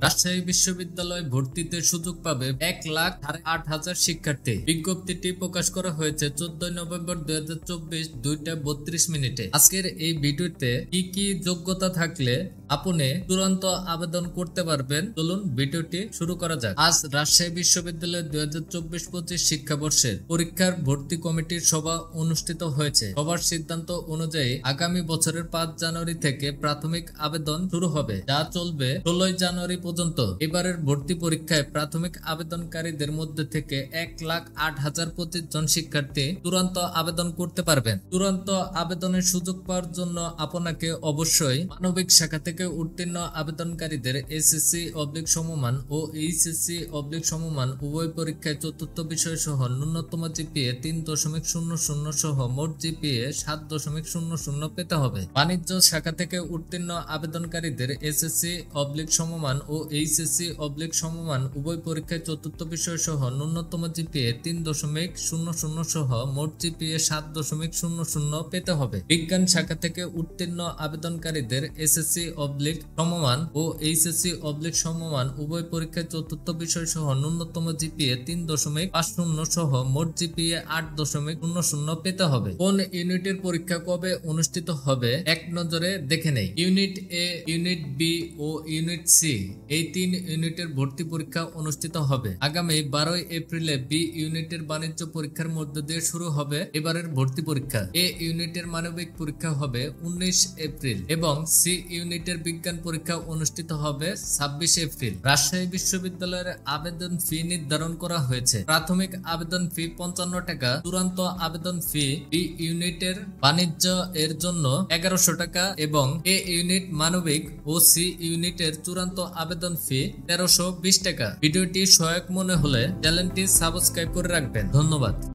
রাজশাহী বিশ্ববিদ্যালয় ভর্তিতে সুযোগ পাবে 1,08,000 শিক্ষার্থী। বিজ্ঞপ্তিটি প্রকাশ করা হয়েছে 14 নভেম্বর 2024 2:32 আজকের এই ভিডিওতে কি কি যোগ্যতা থাকলে আপনি তুরন্ত আবেদন করতে পারবেন, চলুন ভিডিওটি শুরু করা যাক। আজ রাজশাহী বিশ্ববিদ্যালয় 2024-25 শিক্ষাবর্ষের পরীক্ষার ভর্তি কমিটির সভা অনুষ্ঠিত হয়েছে। সভার সিদ্ধান্ত অনুযায়ী আগামী বছরের 5 জানুয়ারি থেকে প্রাথমিক আবেদন শুরু হবে, যা চলবে 16 জানুয়ারি পর্যন্ত। এবারের ভর্তি পরীক্ষায় প্রাথমিক আবেদনকারীদের মধ্যে থেকে 1,08,025 জন শিক্ষার্থী চূড়ান্ত আবেদন করতে পারবেন। চূড়ান্ত আবেদনের সুযোগ পাওয়ার জন্য আপনাকে অবশ্যই মানবিক শাখা থেকে উত্তীর্ণ আবেদনকারীদের SSC/সমমান ও HSC/সমমান উভয় পরীক্ষায় চতুর্থ বিষয় সহ ন্যূনতম GPA 3.00 সহ মোট GPA 7.00 পেতে হবে। বাণিজ্য শাখা থেকে উত্তীর্ণ আবেদনকারীদের SSC/সমমান ও HSC/সমমান উভয় পরীক্ষায় চতুর্থ বিষয় সহ ন্যূনতম GPA 3.00 সহ মোট GPA 7.00 পেতে হবে। বিজ্ঞান শাখা থেকে উত্তীর্ণ আবেদনকারীদের SSC/সমমান ও HSC/সমমান উভয় পরীক্ষায় চতুর্থ বিষয় সহ ন্যূনতম GPA 3.50 সহ মোট GPA 8.00 পেতে হবে। কোন ইউনিটের পরীক্ষা কবে অনুষ্ঠিত হবে এক নজরে দেখে নেই। ইউনিট এ, ইউনিট বি ও ইউনিট সি এই 3 ইউনিটের ভর্তি পরীক্ষা অনুষ্ঠিত হবে। আগামী 12 এপ্রিলে বি ইউনিটের বাণিজ্য পরীক্ষার মধ্য দিয়ে শুরু হবে এবারের ভর্তি পরীক্ষা। এ ইউনিটের মানবিক পরীক্ষা হবে 19 এপ্রিল এবং সি ইউনিটের বিজ্ঞান পরীক্ষা অনুষ্ঠিত হবে 26 এপ্রিল। রাজশাহী বিশ্ববিদ্যালয়ের আবেদন ফি নির্ধারণ করা হয়েছে। প্রাথমিক আবেদন ফি 55 টাকা, চূড়ান্ত আবেদন ফি বি ইউনিটের বাণিজ্য এর জন্য 1100 টাকা এবং এ ইউনিট মানবিক ও সি ইউনিটের চূড়ান্ত আবেদন ফি 1320 টাকা। ভিডিওটি সহায়ক মনে হলে চ্যানেলটি সাবস্ক্রাইব করে রাখবেন। ধন্যবাদ।